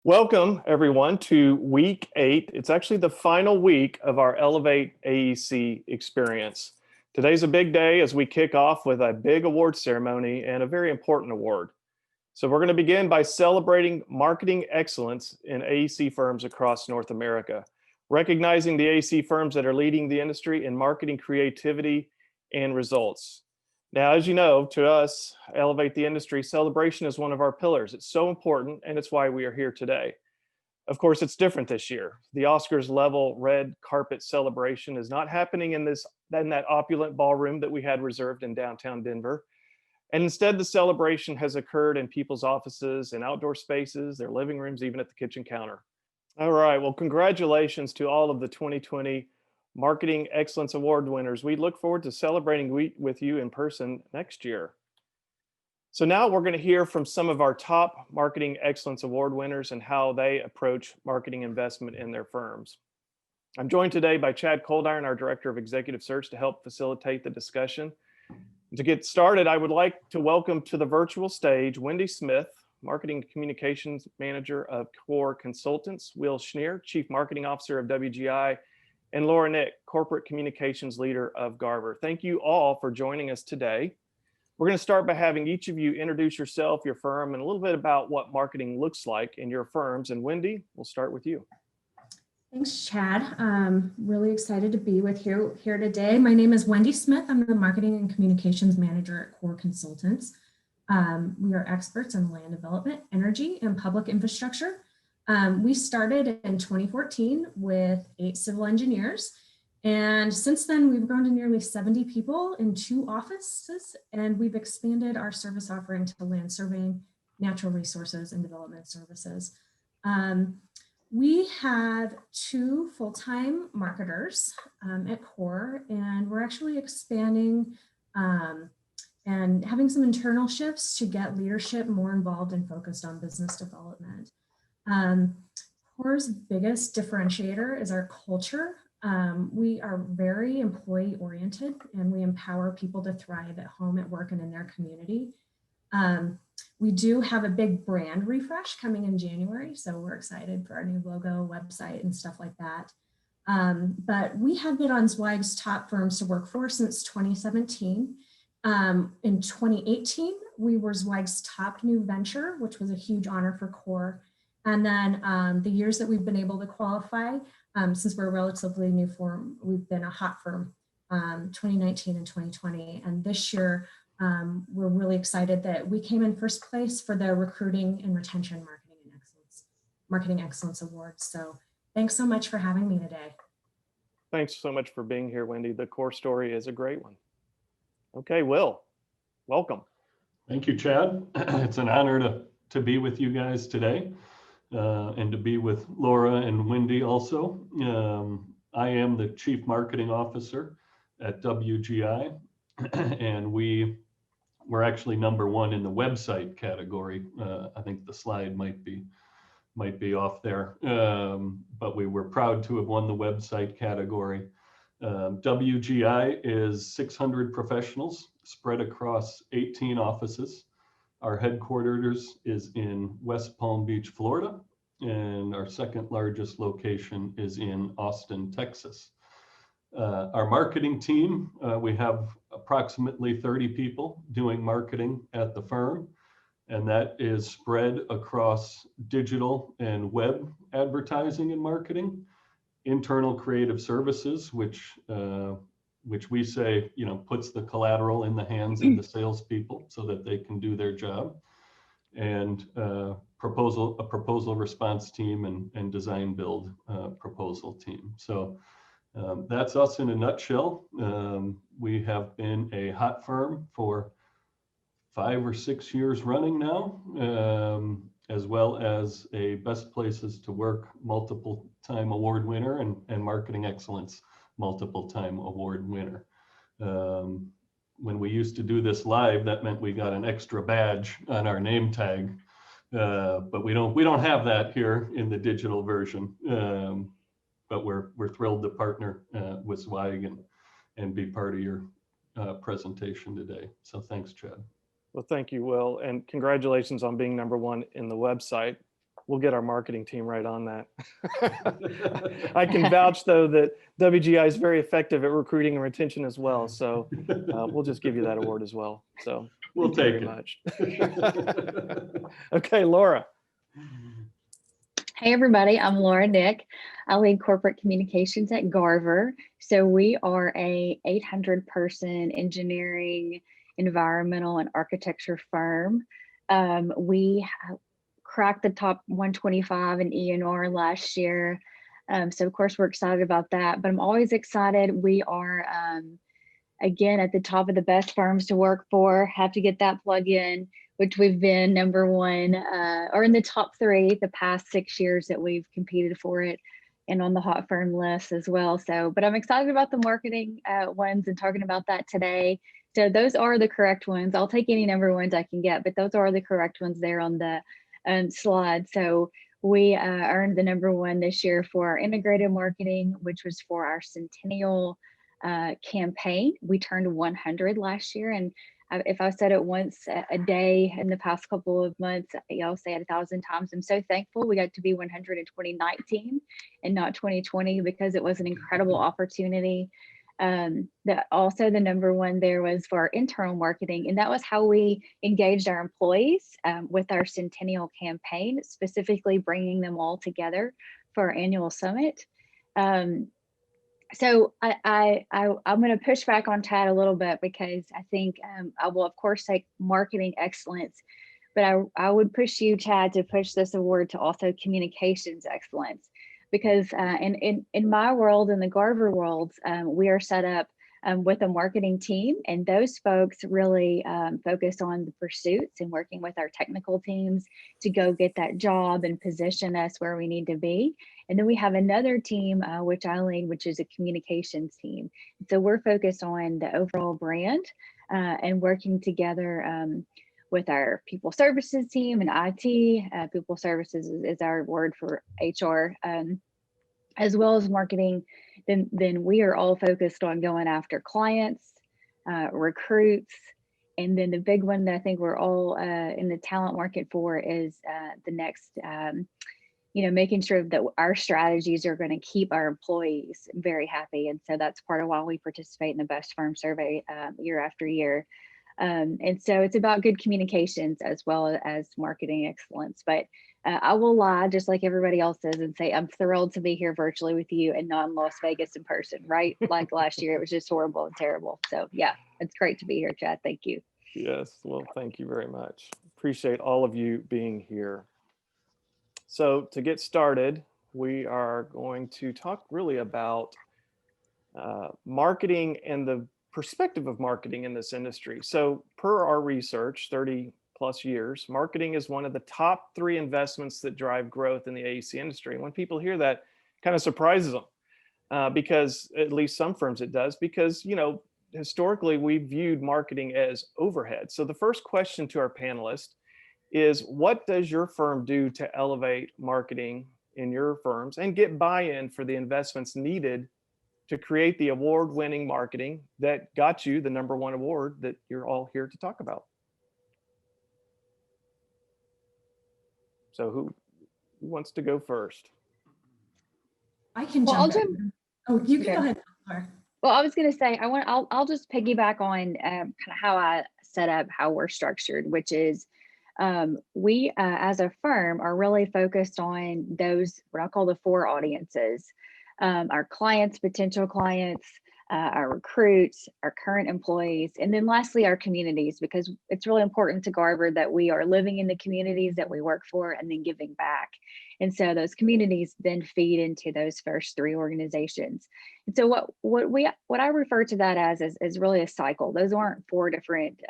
Welcome, everyone, to week 8. It's actually the final week of our Elevate AEC experience. Today's a big day as we kick off with a big award ceremony and a very important award. So we're going to begin by celebrating marketing excellence in AEC firms across North America, recognizing the AEC firms that are leading the industry in marketing creativity and results. Now, as you know, to us, Elevate the Industry, celebration is one of our pillars. It's so important, and it's why we are here today. Of course, it's different this year. The Oscars level red carpet celebration is not happening in that opulent ballroom that we had reserved in downtown Denver. And instead, the celebration has occurred in people's offices and outdoor spaces, their living rooms, even at the kitchen counter. All right, well, congratulations to all of the 2020 Marketing Excellence Award winners. We look forward to celebrating with you in person next year. So now we're going to hear from some of our top Marketing Excellence Award winners and how they approach marketing investment in their firms. I'm joined today by Chad Coldiron, our Director of Executive Search, to help facilitate the discussion. To get started, I would like to welcome to the virtual stage Wendy Smith, Marketing Communications Manager of Core Consultants, Will Schneer, Chief Marketing Officer of WGI, and Laura Nick, Corporate Communications Leader of Garver. Thank you all for joining us today. We're going to start by having each of you introduce yourself, your firm, and a little bit about what marketing looks like in your firms. And Wendy, we'll start with you. Thanks, Chad. Really excited to be with you here today. My name is Wendy Smith. I'm the Marketing and Communications Manager at Core Consultants. We are experts in land development, energy, and public infrastructure. We started in 2014 with 8 civil engineers. And since then, we've grown to nearly 70 people in 2 offices, and we've expanded our service offering to land surveying, natural resources, and development services. We have 2 full-time marketers at Core, and we're actually expanding and having some internal shifts to get leadership more involved and focused on business development. Core's biggest differentiator is our culture. We are very employee-oriented, and we empower people to thrive at home, at work, and in their community. We do have a big brand refresh coming in January, so we're excited for our new logo, website, and stuff like that. But we have been on Zweig's top firms to work for since 2017. In 2018, we were Zweig's top new venture, which was a huge honor for Core. And then the years that we've been able to qualify, since we're a relatively new firm, we've been a hot firm, 2019 and 2020. And this year, we're really excited that we came in first place for the Recruiting and Retention Marketing Excellence Awards. So thanks so much for having me today. Thanks so much for being here, Wendy. The Core story is a great one. Okay, Will, welcome. Thank you, Chad. It's an honor to be with you guys today and to be with Laura and Wendy also. I am the Chief Marketing Officer at WGI, and we're actually #1 in the website category. I think the slide might be off there, but we were proud to have won the website category. WGI is 600 professionals spread across 18 offices. Our headquarters is in West Palm Beach, Florida, and our second largest location is in Austin, Texas. Our marketing team, we have approximately 30 people doing marketing at the firm, and that is spread across digital and web advertising and marketing, internal creative services, which we say, puts the collateral in the hands of the salespeople so that they can do their job, and a proposal response team and design build proposal team. So that's us in a nutshell. We have been a hot firm for 5 or 6 years running now, as well as a Best Places to Work multiple-time award winner and Marketing Excellence multiple-time award winner. When we used to do this live, that meant we got an extra badge on our name tag, but we don't have that here in the digital version. But we're thrilled to partner with Zweig and be part of your presentation today. So thanks, Chad. Well, thank you, Will, and congratulations on being #1 in the website. we'll get our marketing team right on that. I can vouch though that WGI is very effective at recruiting and retention as well. So we'll just give you that award as well. So We'll thank you take very much. Okay, Laura. Hey everybody, I'm Laura Nick. I lead corporate communications at Garver. So we are a 800-person engineering, environmental, and architecture firm. We cracked the top 125 in ENR last year. So of course we're excited about that, but I'm always excited. We are, again, at the top of the best firms to work for. Have to get that plug in, which we've been #1 or in the top 3 the past 6 years that we've competed for it, and on the hot firm list as well. So, but I'm excited about the marketing ones and talking about that today. So those are the correct ones. I'll take any #1s I can get, but those are the correct ones there on the slide. So we earned the #1 this year for our integrated marketing, which was for our centennial campaign. We turned 100 last year, and if I said it once a day in the past couple of months, I'll say it 1,000 times. I'm so thankful we got to be 100 in 2019 and not 2020, because it was an incredible opportunity. Also the #1 there was for our internal marketing, and that was how we engaged our employees with our centennial campaign, specifically bringing them all together for our annual summit. So I'm going to push back on Chad a little bit, because I think I will of course take marketing excellence, but I would push you, Chad, to push this award to also communications excellence, because in my world, in the Garver world, we are set up with a marketing team, and those folks really focus on the pursuits and working with our technical teams to go get that job and position us where we need to be. And then we have another team, which I lead, which is a communications team. So we're focused on the overall brand and working together with our people services team and IT. People services is our word for HR, as well as marketing. Then we are all focused on going after clients, recruits, and then the big one that I think we're all in the talent market for is the next, making sure that our strategies are going to keep our employees very happy. And so that's part of why we participate in the Best Firm Survey year after year. And so it's about good communications as well as marketing excellence. But I will lie, just like everybody else does, and say I'm thrilled to be here virtually with you and not in Las Vegas in person, right? Like last year, it was just horrible and terrible. So yeah, it's great to be here, Chad. Thank you. Yes, well, thank you very much. Appreciate all of you being here. So to get started, we are going to talk really about marketing and the perspective of marketing in this industry. So per our research, 30 plus years, marketing is one of the top 3 investments that drive growth in the AEC industry. And when people hear that, it kind of surprises them because at least some firms it does, because, historically we've viewed marketing as overhead. So the first question to our panelists is, what does your firm do to elevate marketing in your firms and get buy-in for the investments needed to create the award-winning marketing that got you the #1 award that you're all here to talk about? So who wants to go first? I can Well, jump in. Oh, you can go ahead, Laura. Well, I was going to say, I'll just piggyback on kind of how I set up how we're structured, which is we as a firm are really focused on those, what I call the 4 audiences, our clients, potential clients, our recruits, our current employees, and then lastly, our communities, because it's really important to Garver that we are living in the communities that we work for and then giving back. And so those communities then feed into those first 3 organizations. And so what I refer to that as is really a cycle. Those aren't 4 different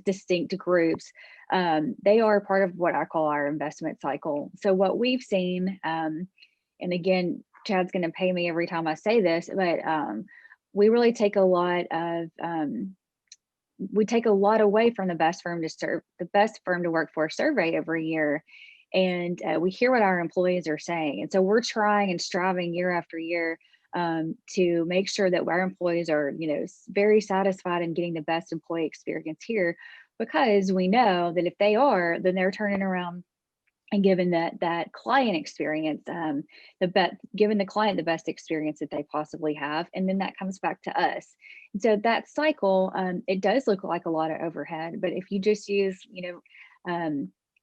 distinct groups. They are part of what I call our investment cycle. So what we've seen, and again, Chad's going to pay me every time I say this, but we really take a lot away from the best firm to work for survey every year. And we hear what our employees are saying. And so we're trying and striving year after year to make sure that our employees are, very satisfied and getting the best employee experience here, because we know that if they are, then they're turning around and given that client experience, giving the client the best experience that they possibly have, and then that comes back to us. And so that cycle, it does look like a lot of overhead, but if you just use,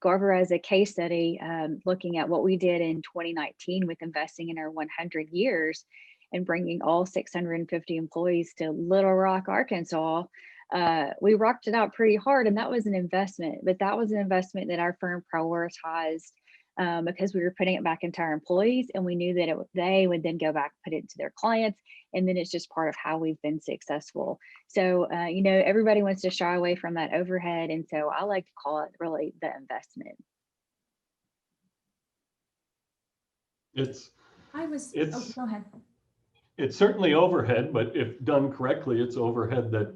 Garver as a case study, looking at what we did in 2019 with investing in our 100 years and bringing all 650 employees to Little Rock, Arkansas, we rocked it out pretty hard, and that was an investment, but that was an investment that our firm prioritized because we were putting it back into our employees, and we knew that they would then go back, put it into their clients, and then it's just part of how we've been successful. So, everybody wants to shy away from that overhead, and so I like to call it really the investment. Go ahead. It's certainly overhead, but if done correctly, it's overhead that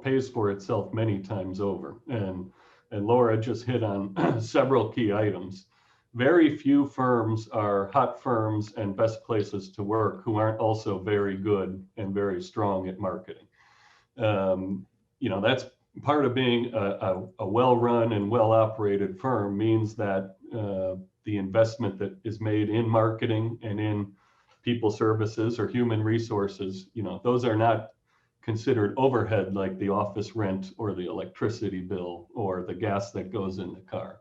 pays for itself many times over. And Laura just hit on several key items. Very few firms are hot firms and best places to work who aren't also very good and very strong at marketing. That's part of being a well-run and well-operated firm means that the investment that is made in marketing and in people services or human resources, those are not considered overhead like the office rent or the electricity bill or the gas that goes in the car.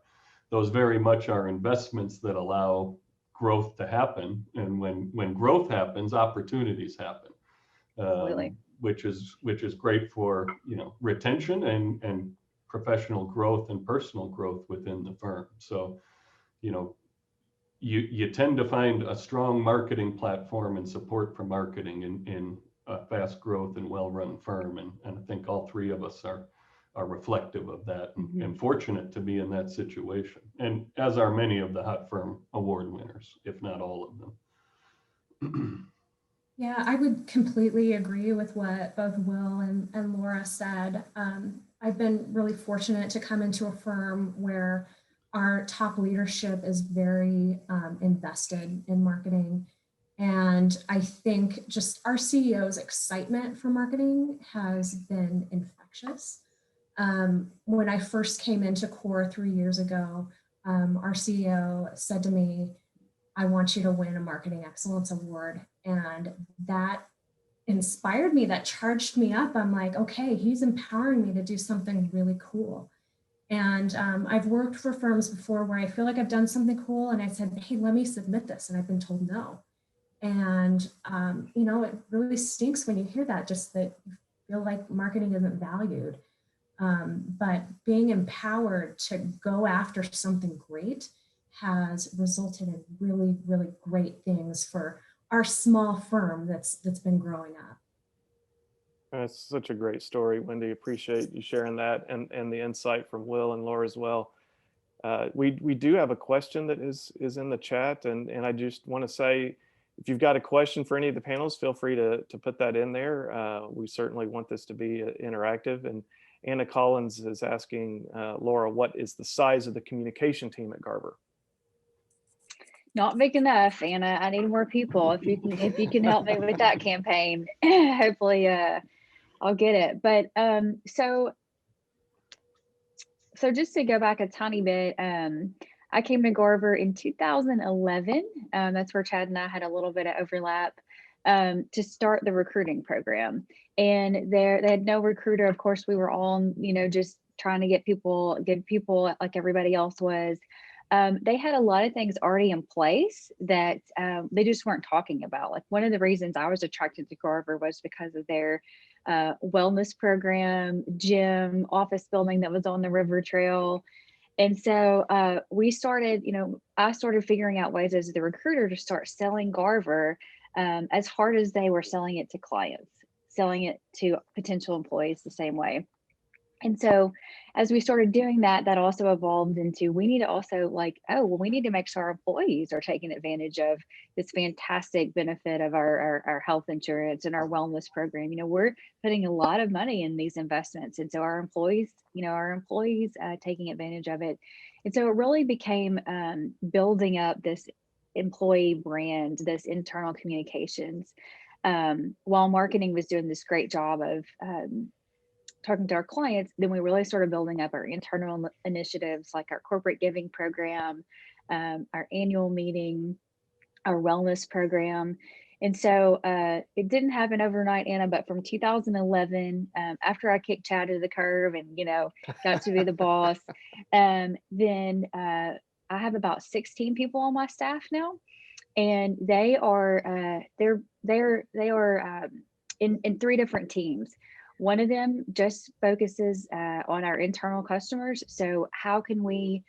Those very much are investments that allow growth to happen. And when growth happens, opportunities happen, which is great for retention and professional growth and personal growth within the firm. So, you tend to find a strong marketing platform and support for marketing in a fast growth and well-run firm. And I think all three of us are reflective of that and fortunate to be in that situation. And as are many of the Hot Firm Award winners, if not all of them. Yeah, I would completely agree with what both Will and Laura said. I've been really fortunate to come into a firm where our top leadership is very invested in marketing. And I think just our CEO's excitement for marketing has been infectious. When I first came into CORE 3 years ago, our CEO said to me, "I want you to win a Marketing Excellence Award." And that inspired me, that charged me up. I'm like, okay, he's empowering me to do something really cool. And I've worked for firms before where I feel like I've done something cool and I said, "Hey, let me submit this." And I've been told no. And, it really stinks when you hear that, just that you feel like marketing isn't valued. But being empowered to go after something great has resulted in really, really great things for our small firm that's been growing up. That's such a great story, Wendy. Appreciate you sharing that and the insight from Will and Laura as well. We do have a question that is in the chat, and I just want to say, if you've got a question for any of the panels, feel free to put that in there. We certainly want this to be interactive. And Anna Collins is asking Laura, what is the size of the communication team at Garver? Not big enough, Anna. I need more people. If you can help me with that campaign, hopefully I'll get it. But so just to go back a tiny bit, I came to Garver in 2011. That's where Chad and I had a little bit of overlap to start the recruiting program. And they had no recruiter. Of course, we were all, just trying to get people like everybody else was. They had a lot of things already in place that they just weren't talking about. Like, one of the reasons I was attracted to Garver was because of their wellness program, gym, office building that was on the river trail. And so I started figuring out ways as the recruiter to start selling Garver as hard as they were selling it to clients, selling it to potential employees the same way. And so as we started doing that, that also evolved into, we need to also we need to make sure our employees are taking advantage of this fantastic benefit of our health insurance and our wellness program. We're putting a lot of money in these investments. And so our employees taking advantage of it. And so it really became building up this employee brand, this internal communications, while marketing was doing this great job of talking to our clients. Then we really started building up our internal initiatives, like our corporate giving program, our annual meeting, our wellness program. And so it didn't happen overnight, Anna, but from 2011, after I kicked Chad to the curb and, got to be the boss, then I have about 16 people on my staff now, and they are in 3 different teams. One of them just focuses on our internal customers. So how can we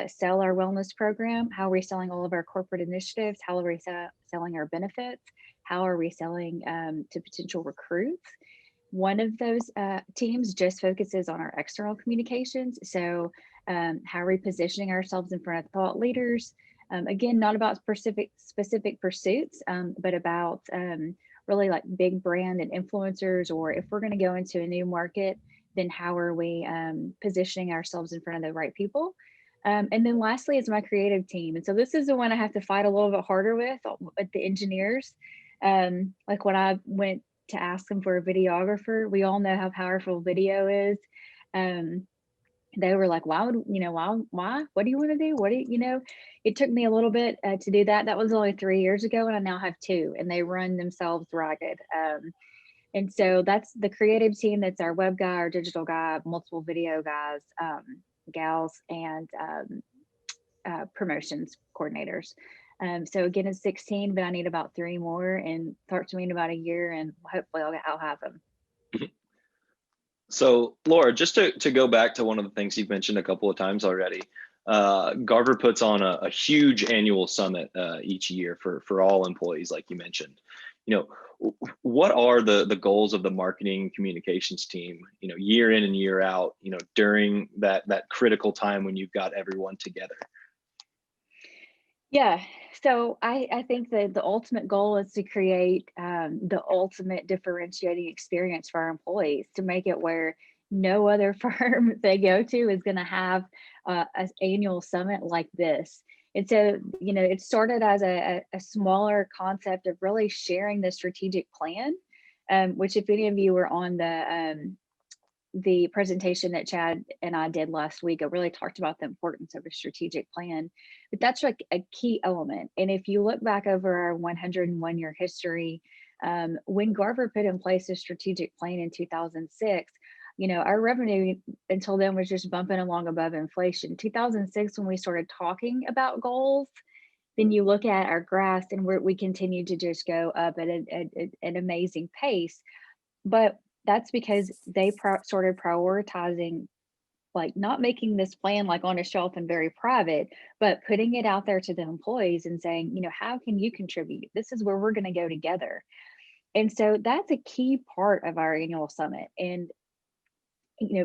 sell our wellness program? How are we selling all of our corporate initiatives? How are we selling our benefits? How are we selling to potential recruits? One of those teams just focuses on our external communications. So how are we positioning ourselves in front of thought leaders? Again, not about specific pursuits, but about really like big brand and influencers, or if we're going to go into a new market, then how are we positioning ourselves in front of the right people? And then lastly is my creative team. And so this is the one I have to fight a little bit harder with the engineers. Like when I went to ask them for a videographer, we all know how powerful video is. They were like, why? What do you want to do? It took me a little bit to do that. That was only 3 years ago, and I now have 2, and they run themselves ragged. And so that's the creative team. That's our web guy, our digital guy, multiple video guys, gals, and promotions coordinators. So again, it's 16, but I need about 3 more, and talk to me in about a year, and hopefully I'll have them. So Laura, just to go back to one of the things you've mentioned a couple of times already, Garver puts on a huge annual summit each year for all employees, like you mentioned. What are the goals of the marketing communications team, year in and year out, during that critical time when you've got everyone together? Yeah, so I think that the ultimate goal is to create the ultimate differentiating experience for our employees, to make it where no other firm they go to is going to have an annual summit like this. And so, it started as a smaller concept of really sharing the strategic plan, which if any of you were on the presentation that Chad and I did last week, I really talked about the importance of a strategic plan, but that's like a key element. And if you look back over our 101-year history, when Garver put in place a strategic plan in 2006, our revenue until then was just bumping along above inflation. 2006, when we started talking about goals, then you look at our graphs and we continue to just go up at an amazing pace. But that's because they started prioritizing, like not making this plan like on a shelf and very private, but putting it out there to the employees and saying, how can you contribute? This is where we're going to go together. And so that's a key part of our annual summit. And,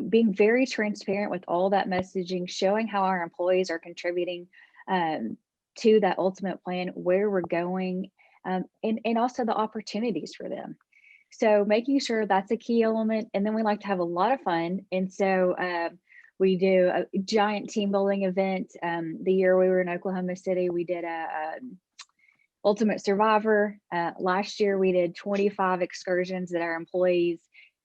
being very transparent with all that messaging, showing how our employees are contributing to that ultimate plan, where we're going, and also the opportunities for them. So making sure that's a key element. And then we like to have a lot of fun. And so we do a giant team building event. The year we were in Oklahoma City, we did a Ultimate Survivor. Last year, we did 25 excursions that our employees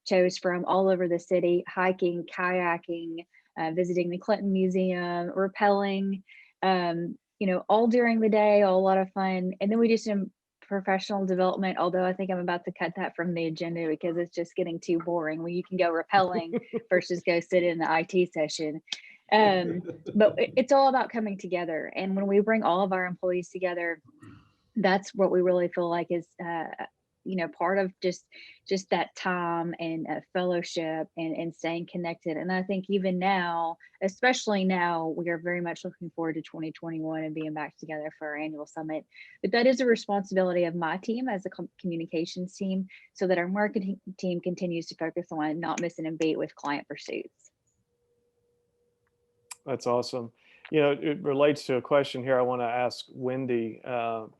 chose from all over the city: hiking, kayaking, visiting the Clinton Museum, rappelling, all during the day, a lot of fun. And then we do some professional development, although I think I'm about to cut that from the agenda because it's just getting too boring when you can go rappelling versus go sit in the IT session. But it's all about coming together. And when we bring all of our employees together, that's what we really feel like is part of just that time and fellowship and staying connected. And I think even now, especially now, we are very much looking forward to 2021 and being back together for our annual summit. But that is a responsibility of my team as a communications team, so that our marketing team continues to focus on not missing a beat with client pursuits. That's awesome. It relates to a question here I want to ask Wendy,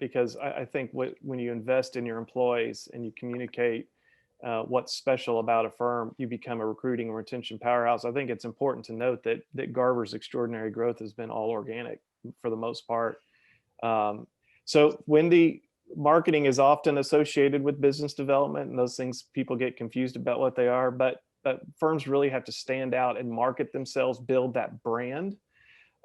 because I think when you invest in your employees and you communicate what's special about a firm, you become a recruiting and retention powerhouse. I think it's important to note that Garver's extraordinary growth has been all organic for the most part. So Wendy, marketing is often associated with business development, and those things, people get confused about what they are, but firms really have to stand out and market themselves, build that brand.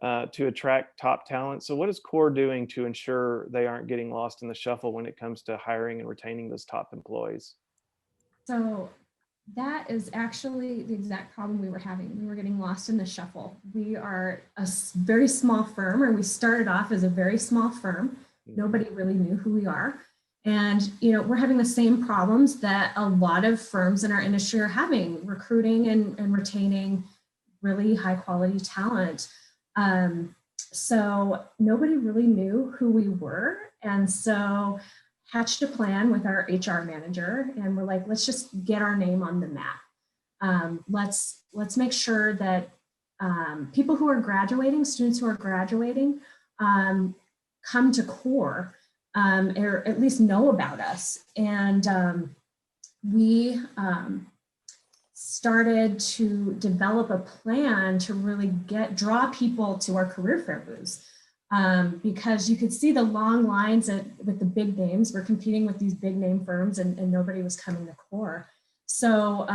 to attract top talent. So what is CORE doing to ensure they aren't getting lost in the shuffle when it comes to hiring and retaining those top employees? So that is actually the exact problem we were having. We were getting lost in the shuffle. We are a very small firm, or we started off as a very small firm. Nobody really knew who we are. And, we're having the same problems that a lot of firms in our industry are having, recruiting and retaining really high quality talent. So nobody really knew who we were. And so hatched a plan with our HR manager, and we're like, let's just get our name on the map. Let's make sure that people who are graduating, students who are graduating, come to CORE, or at least know about us. And we started to develop a plan to really draw people to our career fair booths. Because you could see the long lines with the big names. We're competing with these big name firms, and nobody was coming to CORE. So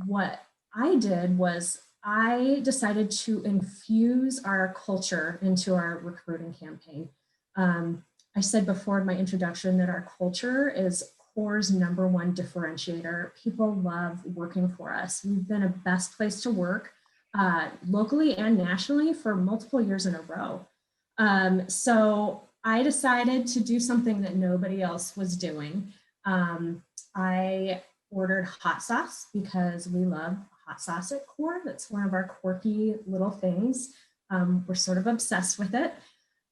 what I did was I decided to infuse our culture into our recruiting campaign. I said before in my introduction that our culture is CORE's #1 differentiator. People love working for us. We've been a best place to work locally and nationally for multiple years in a row. So I decided to do something that nobody else was doing. I ordered hot sauce because we love hot sauce at CORE. That's one of our quirky little things. We're sort of obsessed with it.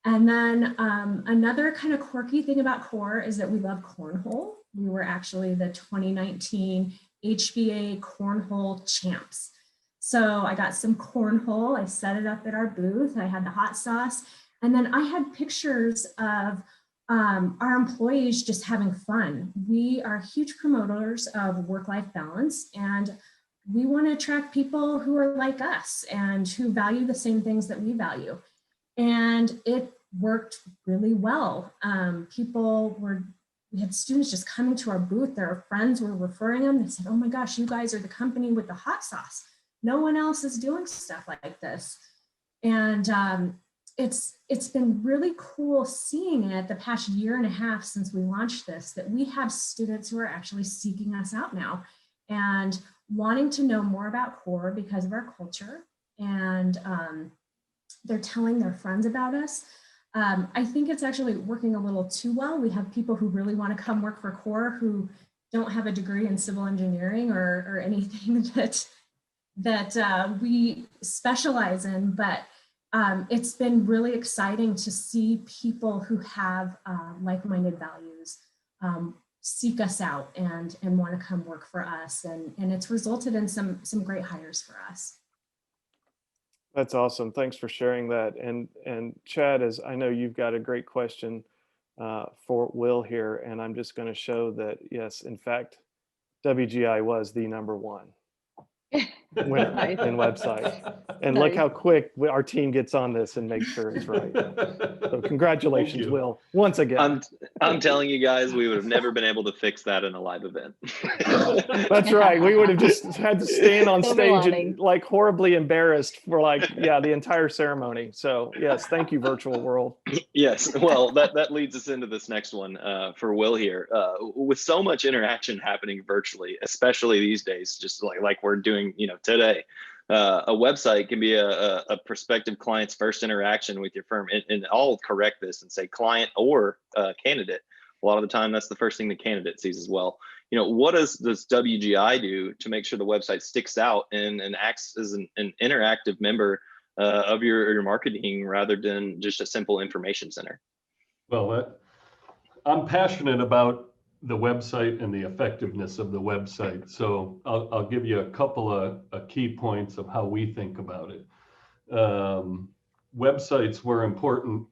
And then another kind of quirky thing about CORE is that we love cornhole. We were actually the 2019 HBA cornhole champs. So I got some cornhole, I set it up at our booth, I had the hot sauce, and then I had pictures of our employees just having fun. We are huge promoters of work-life balance, and we want to attract people who are like us and who value the same things that we value. And it worked really well. We had students just coming to our booth, their friends were referring them. They said, oh my gosh, you guys are the company with the hot sauce. No one else is doing stuff like this. And it's been really cool seeing it the past year and a half since we launched this, that we have students who are actually seeking us out now and wanting to know more about CORE because of our culture. And they're telling their friends about us. I think it's actually working a little too well. We have people who really want to come work for CORE who don't have a degree in civil engineering or anything that we specialize in, but it's been really exciting to see people who have like-minded values seek us out and want to come work for us. And it's resulted in some great hires for us. That's awesome. Thanks for sharing that. And Chad, as I know you've got a great question for Will here, and I'm just going to show that, yes, in fact, WGI was the #1 winner Nice. in website. And look Nice. how quick our team gets on this and makes sure it's right. So congratulations, you. Will, once again. I'm telling you guys, we would have never been able to fix that in a live event. That's right. We would have just had to stand on Silver stage and lining. like horribly embarrassed for the entire ceremony. So yes, thank you, virtual world. Yes, well, that leads us into this next one for Will here. With so much interaction happening virtually, especially these days, just like we're doing, today, a website can be a prospective client's first interaction with your firm. And I'll correct this and say client or candidate. A lot of the time, that's the first thing the candidate sees as well. What does WGI do to make sure the website sticks out and acts as an interactive member of your marketing rather than just a simple information center? Well, I'm passionate about the website and the effectiveness of the website. So I'll give you a couple of key points of how we think about it. Websites were important,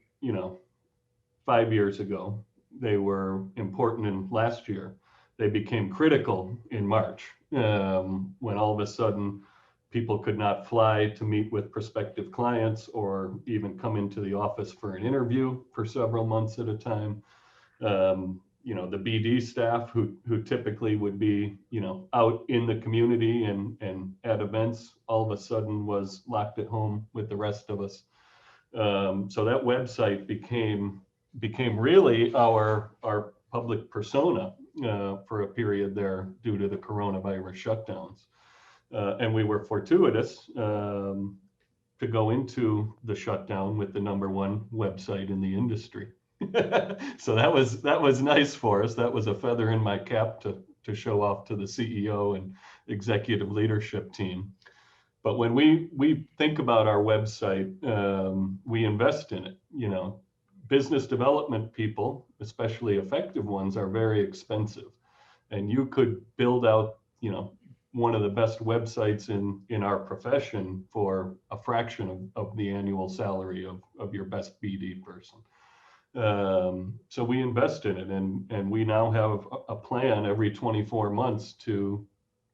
5 years ago. They were important in last year. They became critical in March when all of a sudden people could not fly to meet with prospective clients or even come into the office for an interview for several months at a time. The BD staff who typically would be, out in the community and at events, all of a sudden was locked at home with the rest of us. So that website became really our public persona for a period there due to the coronavirus shutdowns. And we were fortuitous to go into the shutdown with the #1 website in the industry. So that was nice for us. That was a feather in my cap to show off to the CEO and executive leadership team. But when we think about our website, we invest in it. You know, business development people, especially effective ones, are very expensive. And you could build out, you know, one of the best websites in our profession for a fraction of the annual salary of your best BD person. So we invest in it, and we now have a plan every 24 months to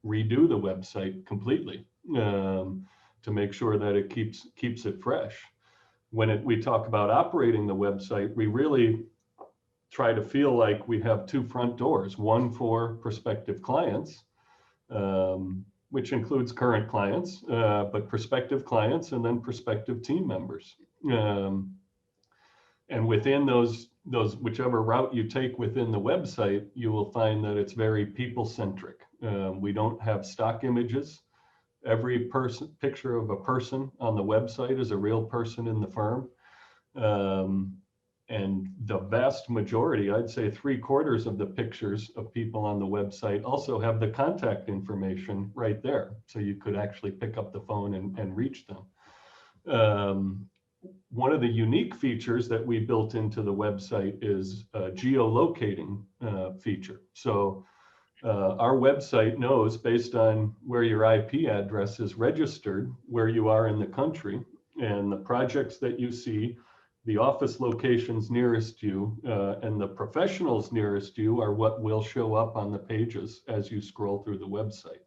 redo the website completely, to make sure that it keeps it fresh. When we talk about operating the website, we really try to feel like we have two front doors, one for prospective clients, which includes current clients, but prospective clients, and then prospective team members. And within those, whichever route you take within the website, you will find that it's very people-centric. We don't have stock images. Every picture of a person on the website is a real person in the firm. And the vast majority, I'd say 3/4 of the pictures of people on the website also have the contact information right there. So you could actually pick up the phone and reach them. One of the unique features that we built into the website is a geo-locating feature. So our website knows, based on where your IP address is registered, where you are in the country, and the projects that you see, the office locations nearest you, and the professionals nearest you are what will show up on the pages as you scroll through the website.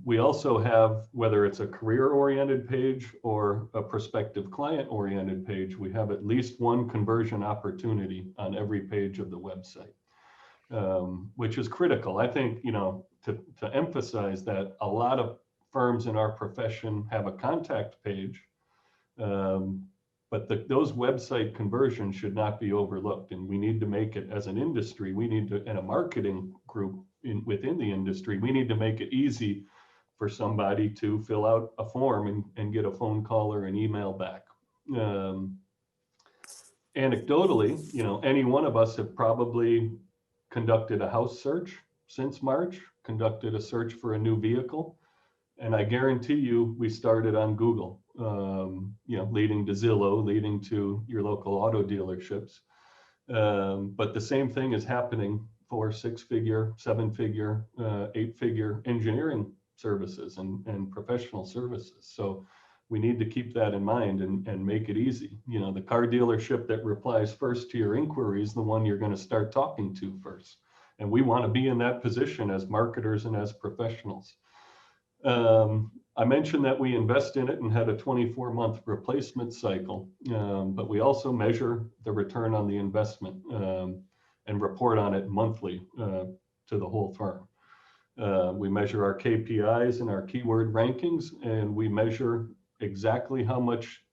We also have, whether it's a career-oriented page or a prospective client-oriented page, we have at least one conversion opportunity on every page of the website, which is critical. I think, you know, to emphasize that a lot of firms in our profession have a contact page, but those website conversions should not be overlooked. And we need to make it, as an industry, we need to, in a marketing group within the industry, we need to make it easy for somebody to fill out a form and get a phone call or an email back. Anecdotally, you know, any one of us have probably conducted a house search since March, conducted a search for a new vehicle, and I guarantee you we started on Google, you know, leading to Zillow, leading to your local auto dealerships. But the same thing is happening for 6-figure, 7-figure, 8-figure engineering services and professional services. So we need to keep that in mind and make it easy. You know, the car dealership that replies first to your inquiry is the one you're going to start talking to first. And we want to be in that position as marketers and as professionals. I mentioned that we invest in it and had a 24-month replacement cycle, but we also measure the return on the investment and report on it monthly to the whole firm. We measure our KPIs and our keyword rankings, and we measure exactly how much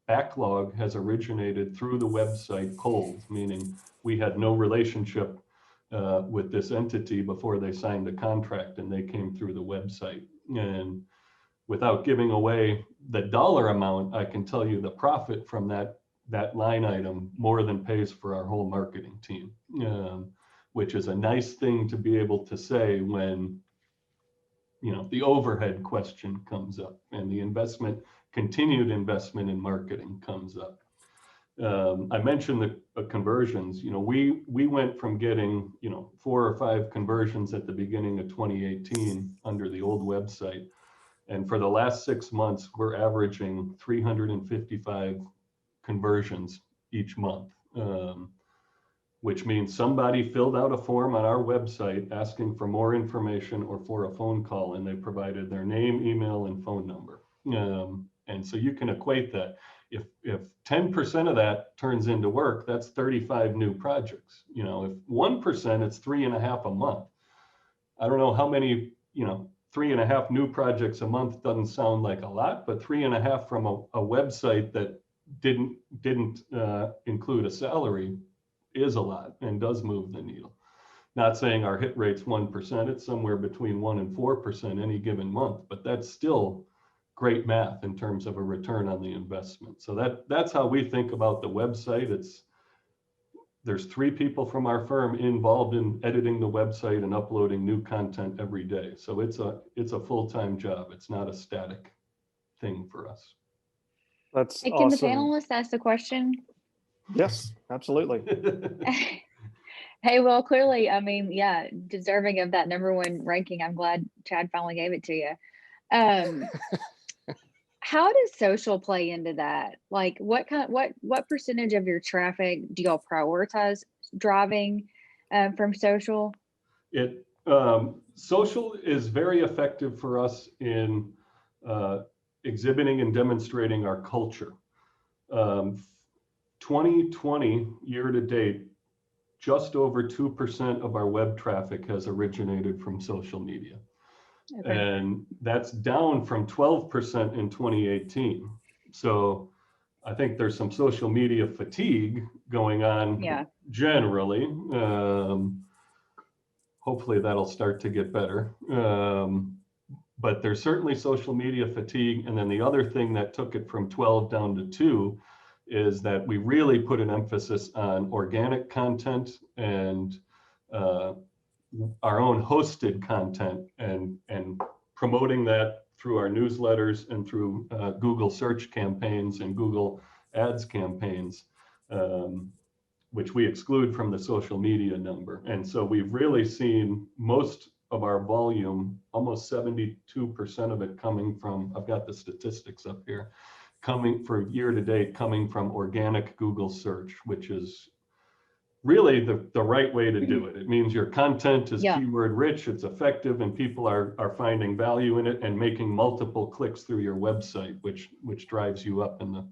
backlog has originated through the website cold, meaning we had no relationship with this entity before they signed a contract and they came through the website. And without giving away the dollar amount, I can tell you the profit from that line item more than pays for our whole marketing team, which is a nice thing to be able to say when, you know, the overhead question comes up and the continued investment in marketing comes up. I mentioned the conversions. You know, we went from getting, you know, 4 or 5 conversions at the beginning of 2018 under the old website. And for the last 6 months, we're averaging 355 conversions each month, which means somebody filled out a form on our website asking for more information or for a phone call, and they provided their name, email, and phone number. And so you can equate that. If 10% of that turns into work, that's 35 new projects. You know, if 1%, it's 3.5 a month. I don't know how many, you know, 3.5 new projects a month doesn't sound like a lot, but 3.5 from a website that didn't include a salary is a lot and does move the needle. Not saying our hit rate's 1%, it's somewhere between 1% and 4% any given month, but that's still great math in terms of a return on the investment. So that's how we think about the website. There's 3 people from our firm involved in editing the website and uploading new content every day. So it's a full-time job. It's not a static thing for us. That's Hey, can the awesome. panelists ask the question? Yes, absolutely. Hey, well, clearly, I mean, yeah, deserving of that #1 ranking. I'm glad Chad finally gave it to you. How does social play into that? Like, what percentage of your traffic do y'all prioritize driving from social? Social is very effective for us in exhibiting and demonstrating our culture. 2020 year to date, just over 2% of our web traffic has originated from social media. Okay. And that's down from 12% in 2018. So I think there's some social media fatigue going on generally. Hopefully that'll start to get better. But there's certainly social media fatigue. And then the other thing that took it from 12 down to 2 is that we really put an emphasis on organic content and our own hosted content and promoting that through our newsletters and through Google search campaigns and Google ads campaigns, which we exclude from the social media number. And so we've really seen most of our volume, almost 72% of it coming from, I've got the statistics up here, coming for year to date, coming from organic Google search, which is really the right way to do it. It means your content is keyword rich, it's effective, and people are finding value in it and making multiple clicks through your website, which drives you up in the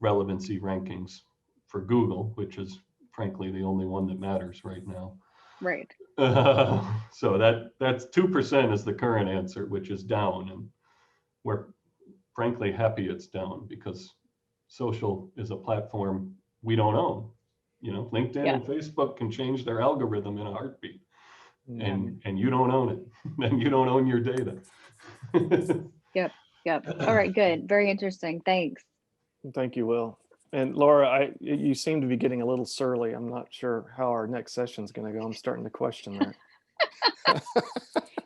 relevancy rankings for Google, which is frankly the only one that matters right now. Right. So that's 2% is the current answer, which is down, and we're frankly happy it's down because social is a platform we don't own. You know, LinkedIn and Facebook can change their algorithm in a heartbeat, and you don't own it, and you don't own your data. Yep. All right, good. Very interesting. Thanks. Thank you, Will. And Laura, you seem to be getting a little surly. I'm not sure how our next session is going to go. I'm starting to question that.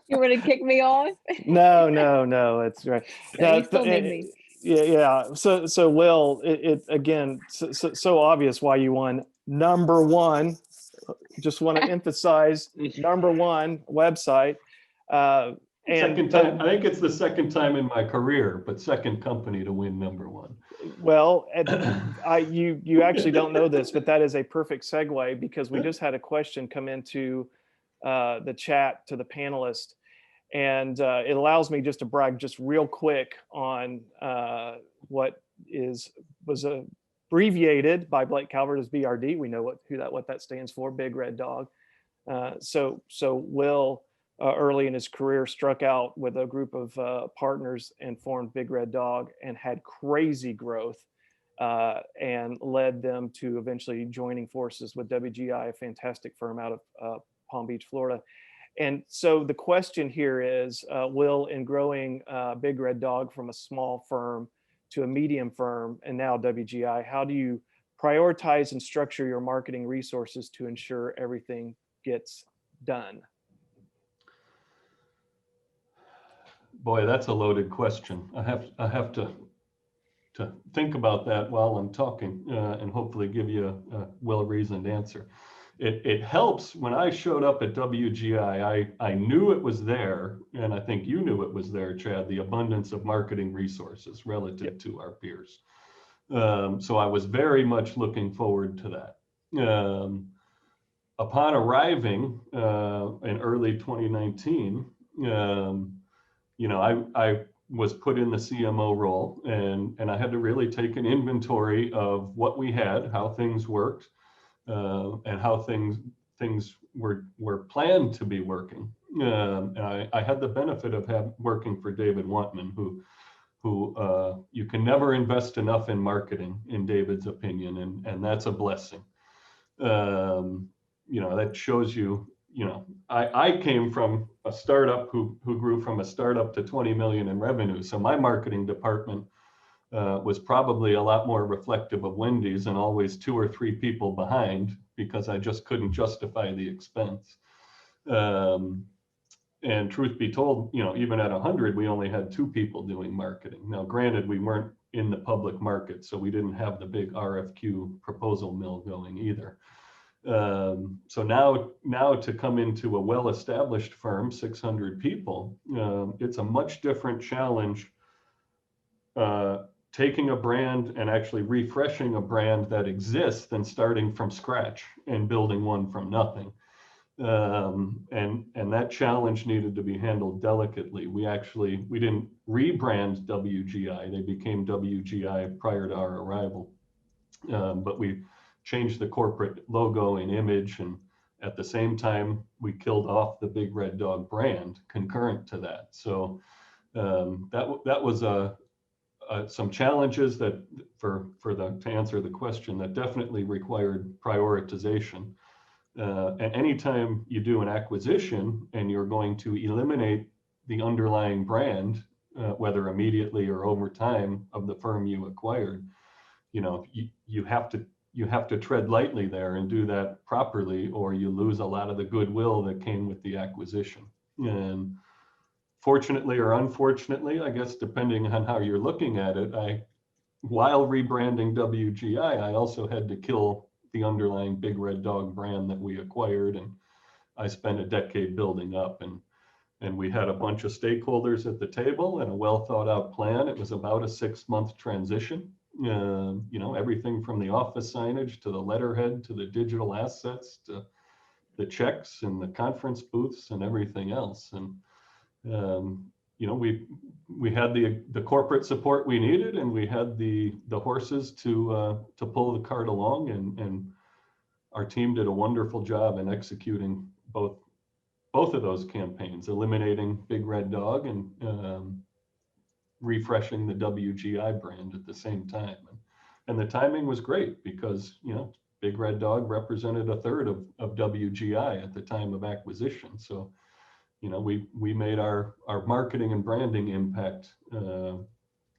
You want to kick me off? No, it's right. No, you still need me. Yeah. So Will, it again, so obvious why you won #1. Just want to emphasize #1 website. And second time, I think it's the second time in my career, but second company to win #1. Well, you actually don't know this, but that is a perfect segue because we just had a question come into the chat to the panelists, and it allows me just to brag just real quick on what was abbreviated by Blake Calvert as BRD. We know what that stands for, Big Red Dog. So Will early in his career struck out with a group of partners and formed Big Red Dog and had crazy growth and led them to eventually joining forces with WGI, a fantastic firm out of Palm Beach, Florida. And so the question here is, Will, in growing Big Red Dog from a small firm to a medium firm and now WGI, how do you prioritize and structure your marketing resources to ensure everything gets done? Boy, that's a loaded question. I have to think about that while I'm talking and hopefully give you a well-reasoned answer. It helps when I showed up at WGI, I knew it was there, and I think you knew it was there, Chad, the abundance of marketing resources relative to our peers. So I was very much looking forward to that. Upon arriving in early 2019, I was put in the CMO role, and I had to really take an inventory of what we had, how things worked, and how things were planned to be working. And I had the benefit of working for David Wantman, who you can never invest enough in marketing, in David's opinion, and that's a blessing. That shows you, I came from a startup who grew from a startup to 20 million in revenue. So my marketing department was probably a lot more reflective of Wendy's and always 2 or 3 people behind because I just couldn't justify the expense. And truth be told, even at 100, we only had 2 people doing marketing. Now, granted, we weren't in the public market, so we didn't have the big RFQ proposal mill going either. So now to come into a well-established firm, 600 people, it's a much different challenge taking a brand and actually refreshing a brand that exists than starting from scratch and building one from nothing. And that challenge needed to be handled delicately. We didn't rebrand WGI. They became WGI prior to our arrival. But we changed the corporate logo and image, and at the same time, we killed off the Big Red Dog brand concurrent to that. So that was some challenges that to answer the question, that definitely required prioritization. And anytime you do an acquisition and you're going to eliminate the underlying brand, whether immediately or over time of the firm you acquired, you have to tread lightly there and do that properly, or you lose a lot of the goodwill that came with the acquisition. And fortunately or unfortunately, I guess, depending on how you're looking at it, while rebranding WGI, I also had to kill the underlying Big Red Dog brand that we acquired, and I spent a decade building up, and we had a bunch of stakeholders at the table and a well thought out plan. It was about a 6-month transition. Everything from the office signage to the letterhead to the digital assets to the checks and the conference booths and everything else. And we had the corporate support we needed, and we had the horses to pull the cart along, and our team did a wonderful job in executing both of those campaigns, eliminating Big Red Dog and refreshing the WGI brand at the same time. And the timing was great because Big Red Dog represented a third of WGI at the time of acquisition. So we made our marketing and branding impact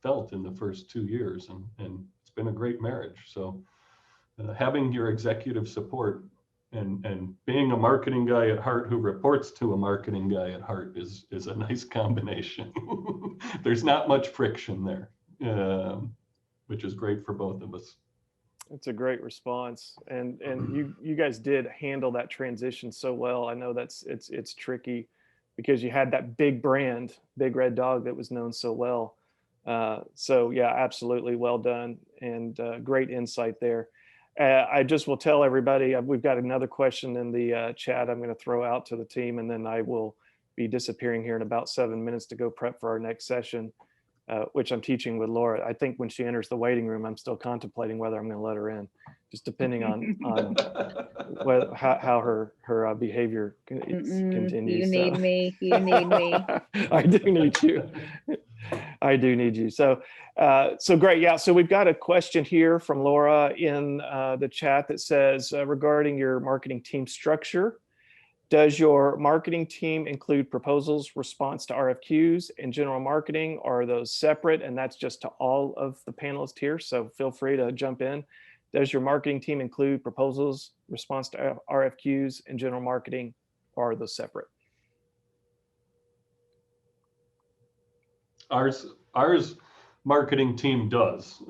felt in the first 2 years, and it's been a great marriage. So having your executive support and being a marketing guy at heart who reports to a marketing guy at heart is a nice combination. There's not much friction there, which is great for both of us. It's a great response, and you guys did handle that transition so well. I know it's tricky because you had that big brand, Big Red Dog, that was known so well. So yeah, absolutely well done, and great insight there. I just will tell everybody, we've got another question in the chat I'm going to throw out to the team, and then I will be disappearing here in about 7 minutes to go prep for our next session, which I'm teaching with Laura. I think when she enters the waiting room, I'm still contemplating whether I'm going to let her in, just depending on how her behavior continues. You need me. You need me. I do need you. I do need you. So great. Yeah. So we've got a question here from Laura in the chat that says, regarding your marketing team structure, does your marketing team include proposals, response to RFQs, and general marketing, or are those separate? And that's just to all of the panelists here. So feel free to jump in. Does your marketing team include proposals, response to RFQs, and general marketing, or are those separate? Ours marketing team does.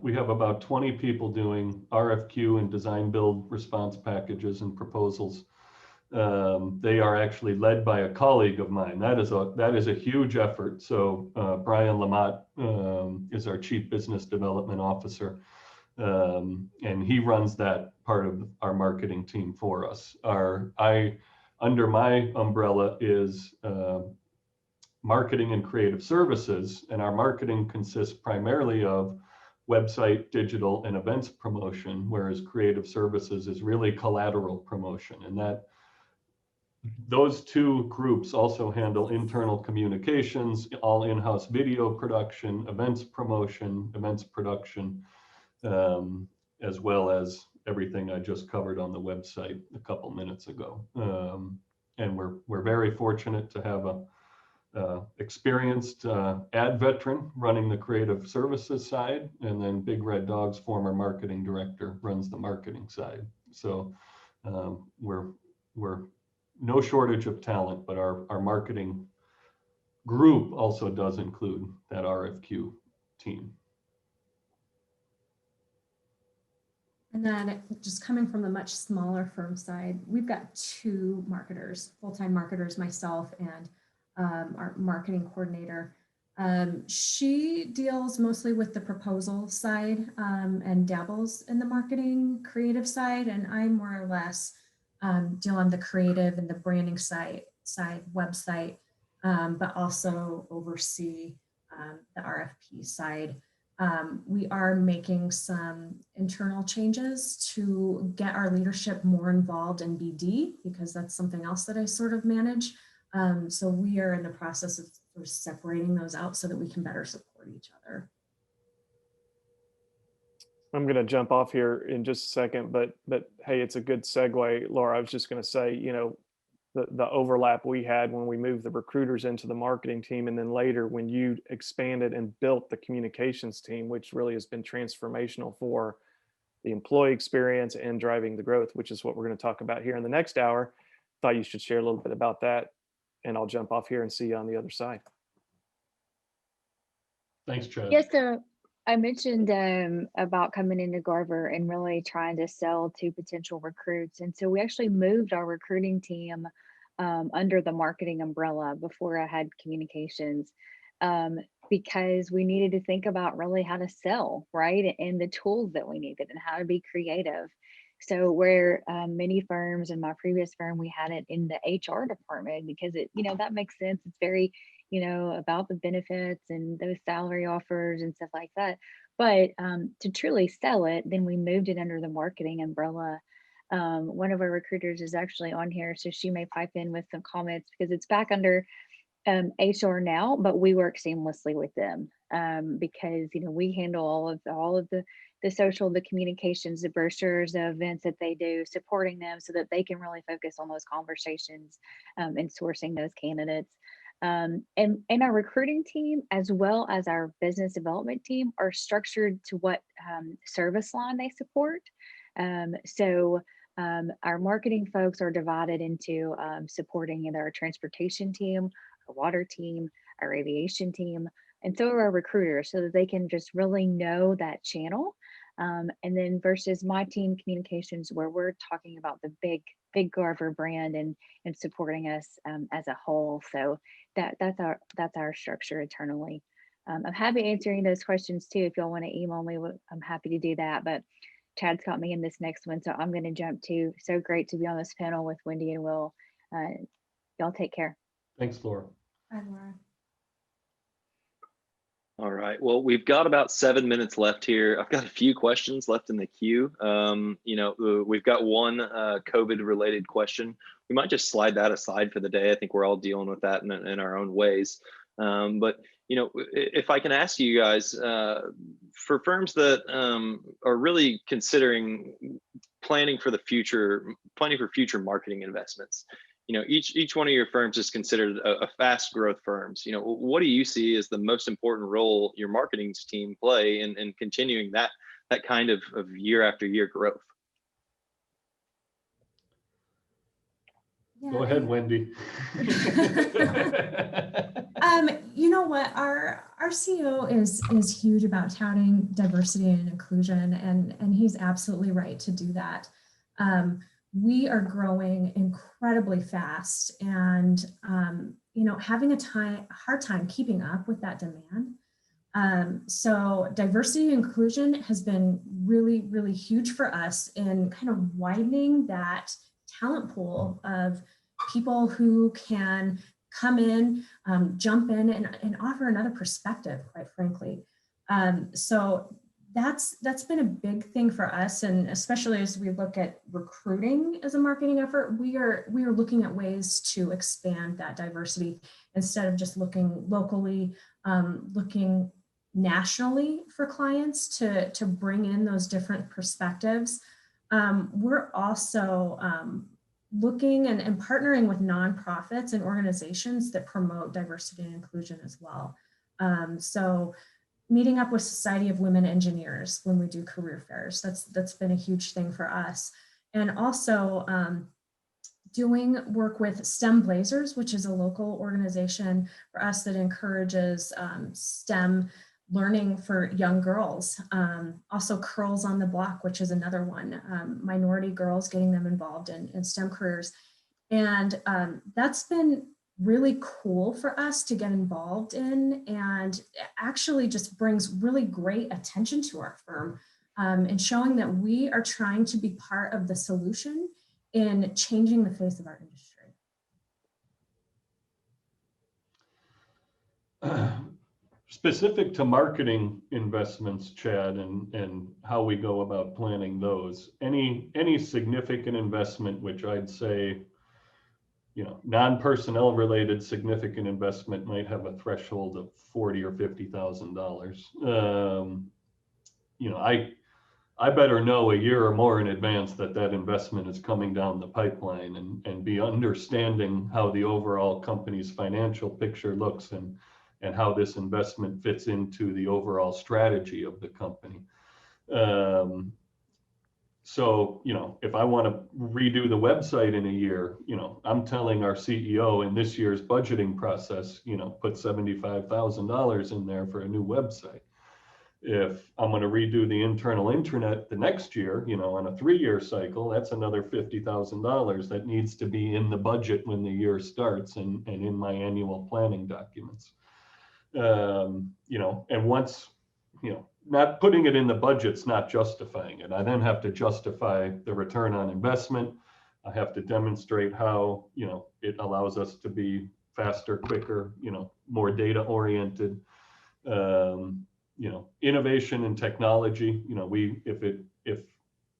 We have about 20 people doing RFQ and design build response packages and proposals. They are actually led by a colleague of mine. That is a huge effort. So Brian Lamott is our Chief Business Development Officer, and he runs that part of our marketing team for us. Under my umbrella is marketing and creative services, and our marketing consists primarily of website, digital, and events promotion, whereas creative services is really collateral promotion. And those two groups also handle internal communications, all in-house video production, events promotion, events production, as well as everything I just covered on the website a couple minutes ago. And we're very fortunate to have a experienced ad veteran running the creative services side, and then Big Red Dog's former marketing director runs the marketing side. So we're no shortage of talent, but our marketing group also does include that RFQ team. And then just coming from the much smaller firm side, we've got 2 marketers, full-time marketers, myself and our marketing coordinator. She deals mostly with the proposal side and dabbles in the marketing creative side. And I more or less deal on the creative and the branding side website, but also oversee the RFP side. We are making some internal changes to get our leadership more involved in BD, because that's something else that I sort of manage. So we are in the process of separating those out so that we can better support each other. I'm going to jump off here in just a second, but hey, it's a good segue, Laura. I was just going to say, you know, the overlap we had when we moved the recruiters into the marketing team, and then later when you expanded and built the communications team, which really has been transformational for the employee experience and driving the growth, which is what we're going to talk about here in the next hour. Thought you should share a little bit about that, and I'll jump off here and see you on the other side. Thanks, Chad. Yes, so I mentioned about coming into Garver and really trying to sell to potential recruits. And so we actually moved our recruiting team under the marketing umbrella before I had communications, because we needed to think about really how to sell, right? And the tools that we needed and how to be creative. So where many firms, in my previous firm, we had it in the HR department because it, you know, that makes sense. It's very, you know, about the benefits and those salary offers and stuff like that. But to truly sell it, then we moved it under the marketing umbrella. One of our recruiters is actually on here, so she may pipe in with some comments because it's back under HR now, but we work seamlessly with them because, you know, we handle all of the social, the communications, the brochures, the events that they do, supporting them so that they can really focus on those conversations and sourcing those candidates. And our recruiting team, as well as our business development team, are structured to what service line they support. So our marketing folks are divided into supporting either our transportation team, our water team, our aviation team, and so are our recruiters, so that they can just really know that channel. And then versus my team communications, where we're talking about the big Garver brand and supporting us as a whole. So that's our structure internally. I'm happy answering those questions too. If y'all want to email me, I'm happy to do that. But Chad's got me in this next one, so I'm going to jump to. So great to be on this panel with Wendy and Will. Y'all take care. Thanks, Laura. Bye, Laura. All right. Well, we've got about 7 minutes left here. I've got a few questions left in the queue. You know, we've got one COVID-related question. We might just slide that aside for the day. I think we're all dealing with that in our own ways. But you know, if I can ask you guys, for firms that are really considering planning for future marketing investments, you know, each one of your firms is considered a fast growth firms. You know, what do you see as the most important role your marketing team play in continuing that kind of year after year growth? Yeah, Go ahead, Wendy. You know what, our CEO is huge about touting diversity and inclusion, and he's absolutely right to do that. We are growing incredibly fast, and you know, having a hard time keeping up with that demand. So diversity and inclusion has been really, really huge for us in kind of widening that talent pool of people who can come in, jump in and offer another perspective, quite frankly. So that's been a big thing for us, and especially as we look at recruiting as a marketing effort, we are looking at ways to expand that diversity instead of just looking locally, looking nationally for clients to bring in those different perspectives. We're also looking and partnering with nonprofits and organizations that promote diversity and inclusion as well. So meeting up with Society of Women Engineers when we do career fairs, that's been a huge thing for us. And also doing work with STEM Blazers, which is a local organization for us that encourages STEM learning for young girls. Also Curls on the Block, which is another one, minority girls, getting them involved in STEM careers. And that's been really cool for us to get involved in, and actually just brings really great attention to our firm, and showing that we are trying to be part of the solution in changing the face of our industry. Specific to marketing investments, Chad, and how we go about planning those, any significant investment, which I'd say, non-personnel related significant investment might have a threshold of $40,000 or $50,000. I better know a year or more in advance that investment is coming down the pipeline, and be understanding how the overall company's financial picture looks, and how this investment fits into the overall strategy of the company. So, if I want to redo the website in a year, I'm telling our CEO in this year's budgeting process, put $75,000 in there for a new website. If I'm going to redo the internal intranet the next year, on a 3-year cycle, that's another $50,000 that needs to be in the budget when the year starts, and in my annual planning documents. And once, not putting it in the budget's not justifying it. I then have to justify the return on investment. I have to demonstrate how, it allows us to be faster, quicker, more data oriented. Innovation and technology, if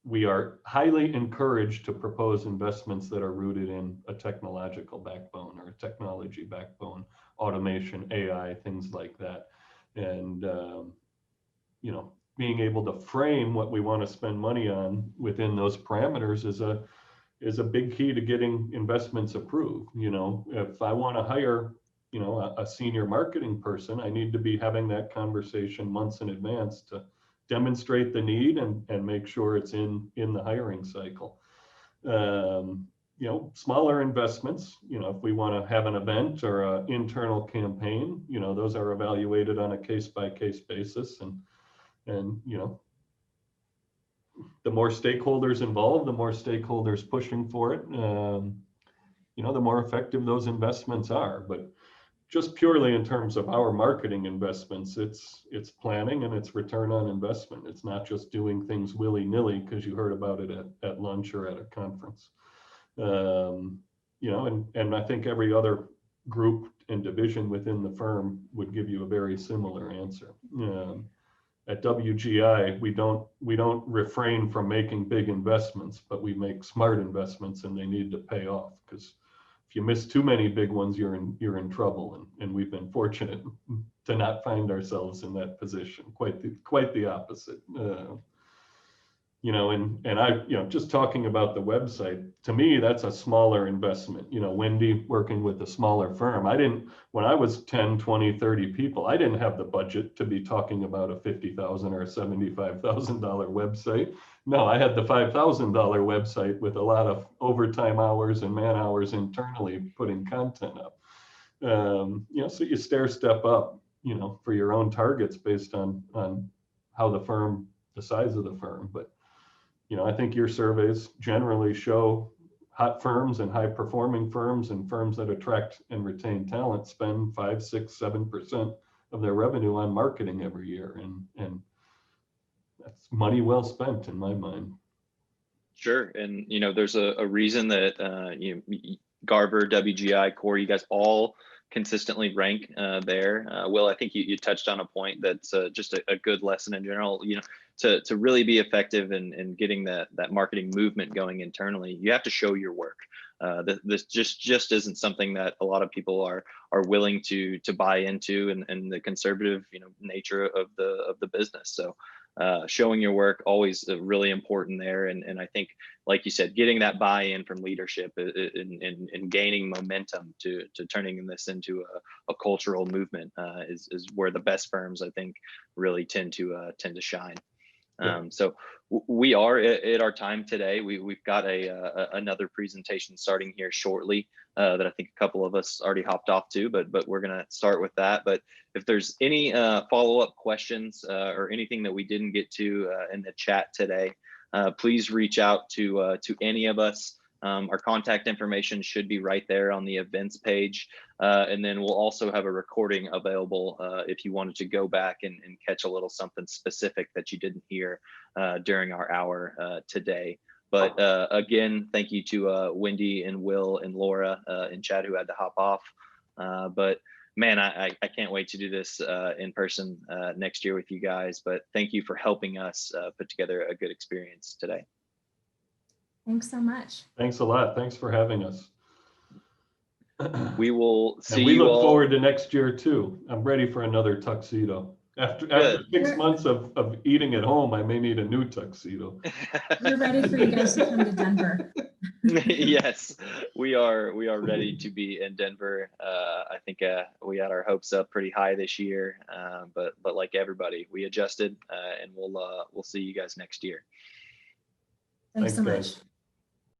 we are highly encouraged to propose investments that are rooted in a technological backbone or a technology backbone, automation, AI, things like that. And, being able to frame what we want to spend money on within those parameters is a big key to getting investments approved. If I want to hire, a senior marketing person, I need to be having that conversation months in advance to demonstrate the need and make sure it's in the hiring cycle. Smaller investments, if we want to have an event or an internal campaign, those are evaluated on a case-by-case basis. And the more stakeholders involved, the more stakeholders pushing for it, the more effective those investments are. But just purely in terms of our marketing investments, it's planning and it's return on investment. It's not just doing things willy-nilly because you heard about it at lunch or at a conference. And I think every other group and division within the firm would give you a very similar answer. At WGI, we don't refrain from making big investments, but we make smart investments, and they need to pay off, because if you miss too many big ones, you're in trouble. And we've been fortunate to not find ourselves in that position. Quite the opposite. And I, just talking about the website, to me, that's a smaller investment. Wendy working with a smaller firm. When I was 10, 20, 30 people, I didn't have the budget to be talking about a $50,000 or a $75,000 website. No, I had the $5,000 website with a lot of overtime hours and man hours internally putting content up. So you stair step up, for your own targets based on how the size of the firm. But I think your surveys generally show hot firms and high performing firms and firms that attract and retain talent spend 5, 6, 7% of their revenue on marketing every year. And that's money well spent in my mind. Sure. And, there's a reason that, Garver, WGI, Core, you guys all consistently rank there. Will, I think you touched on a point that's just a good lesson in general. You know, to really be effective in getting that marketing movement going internally, you have to show your work. This just isn't something that a lot of people are willing to buy into, and the conservative, you know, nature of the business. So showing your work always really important there, and I think, like you said, getting that buy-in from leadership and gaining momentum to turning this into a cultural movement is where the best firms, I think, really tend to shine. So we are at our time today. We've got another presentation starting here shortly that I think a couple of us already hopped off to, but we're gonna start with that. But if there's any follow-up questions or anything that we didn't get to in the chat today, please reach out to any of us. Our contact information should be right there on the events page. And then we'll also have a recording available if you wanted to go back and catch a little something specific that you didn't hear during our hour today. But again, thank you to Wendy and Will and Laura and Chad, who had to hop off. But man, I can't wait to do this in person next year with you guys. But thank you for helping us put together a good experience today. Thanks so much. Thanks a lot. Thanks for having us. We will see and we you look all. forward to next year too. I'm ready for another tuxedo. After 6 months of eating at home, I may need a new tuxedo. We're ready for you guys to come to Denver. Yes, we are ready to be in Denver. I think we had our hopes up pretty high this year, but like everybody, we adjusted, and we'll see you guys next year. Thanks so much. Guys.